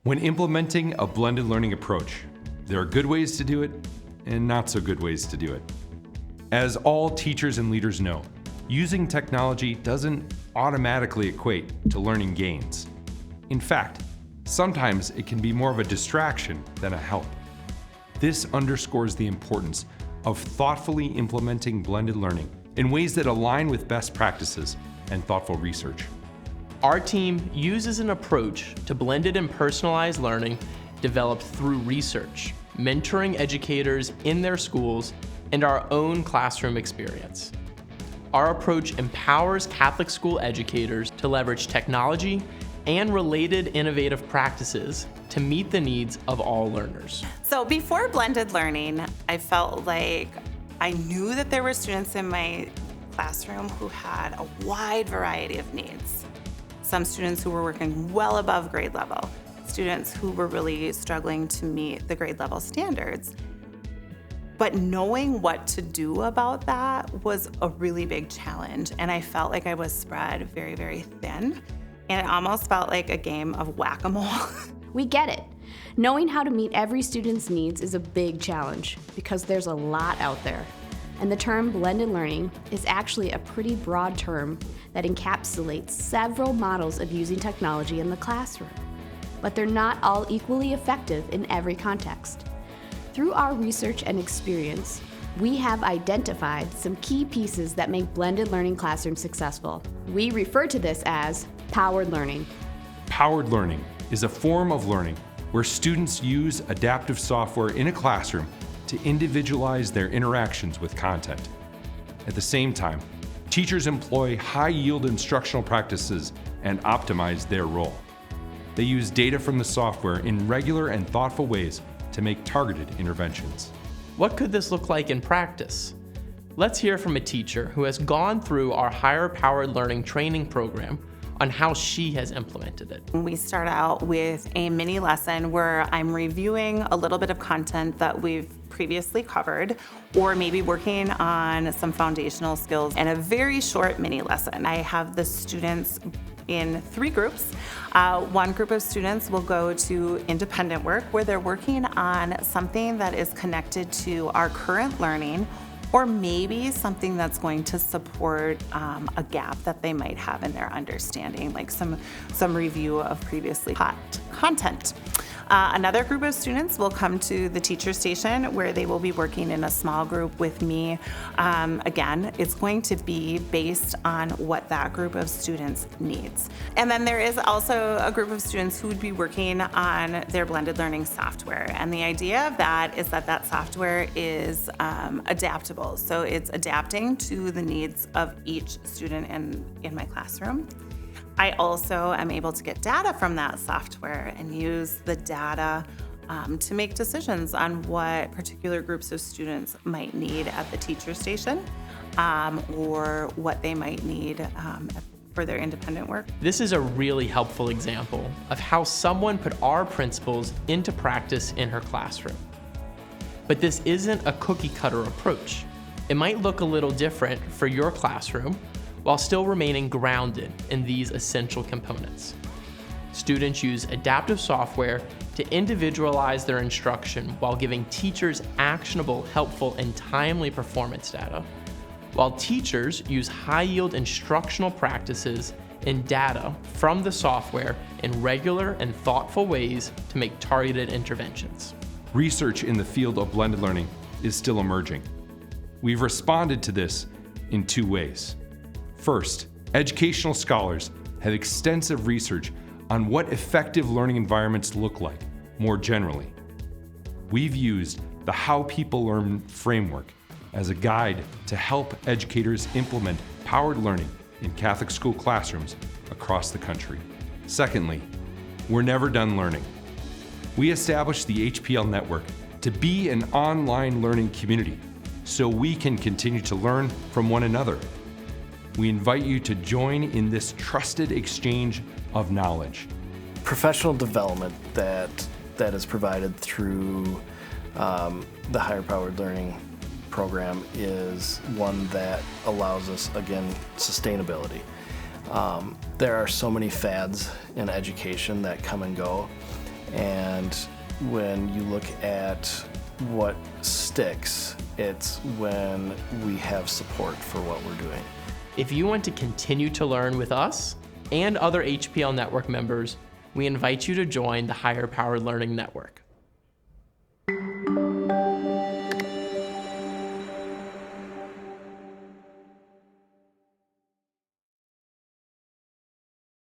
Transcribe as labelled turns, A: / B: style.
A: When implementing a blended learning approach, there are good ways to do it and not so good ways to do it. As all teachers and leaders know, using technology doesn't automatically equate to learning gains. In fact, sometimes it can be more of a distraction than a help. This underscores the importance of thoughtfully implementing blended learning in ways that align with best practices and thoughtful research.
B: Our team uses an approach to blended and personalized learning developed through research, mentoring educators in their schools, and our own classroom experience. Our approach empowers Catholic school educators to leverage technology and related innovative practices to meet the needs of all learners.
C: So before blended learning, I felt like I knew that there were students in my classroom who had a wide variety of needs. Some students who were working well above grade level, students who were really struggling to meet the grade level standards. But knowing what to do about that was a really big challenge, and I felt like I was spread very, very thin, and it almost felt like a game of whack-a-mole.
D: We get it. Knowing how to meet every student's needs is a big challenge because there's a lot out there. And the term blended learning is actually a pretty broad term that encapsulates several models of using technology in the classroom. But they're not all equally effective in every context. Through our research and experience, we have identified some key pieces that make blended learning classrooms successful. We refer to this as powered learning.
A: Powered learning is a form of learning where students use adaptive software in a classroom to individualize their interactions with content. At the same time, teachers employ high-yield instructional practices and optimize their role. They use data from the software in regular and thoughtful ways to make targeted interventions.
B: What could this look like in practice? Let's hear from a teacher who has gone through our higher powered learning training program on how she has implemented it.
C: We start out with a mini lesson where I'm reviewing a little bit of content that we've previously covered, or maybe working on some foundational skills in a very short mini lesson. I have the students in 3 groups. One group of students will go to independent work where they're working on something that is connected to our current learning, or maybe something that's going to support a gap that they might have in their understanding, like some review of previously taught content. Another group of students will come to the teacher station where they will be working in a small group with me. Again, it's going to be based on what that group of students needs. And then there is also a group of students who would be working on their blended learning software. And the idea of that is that that software is adaptable. So it's adapting to the needs of each student in my classroom. I also am able to get data from that software and use the data to make decisions on what particular groups of students might need at the teacher station or what they might need for their independent work.
B: This is a really helpful example of how someone put our principles into practice in her classroom. But this isn't a cookie cutter approach. It might look a little different for your classroom, while still remaining grounded in these essential components. Students use adaptive software to individualize their instruction while giving teachers actionable, helpful, and timely performance data, while teachers use high-yield instructional practices and data from the software in regular and thoughtful ways to make targeted interventions.
A: Research in the field of blended learning is still emerging. We've responded to this in 2 ways. First, educational scholars have extensive research on what effective learning environments look like more generally. We've used the How People Learn framework as a guide to help educators implement powered learning in Catholic school classrooms across the country. Secondly, we're never done learning. We established the HPL network to be an online learning community so we can continue to learn from one another. We invite you to join in this trusted exchange of knowledge.
E: Professional development that is provided through the higher powered learning program is one that allows us, again, sustainability. There are so many fads in education that come and go, And when you look at what sticks, it's when we have support for what we're doing.
B: If you want to continue to learn with us and other HPL Network members, we invite you to join the Higher Powered Learning Network.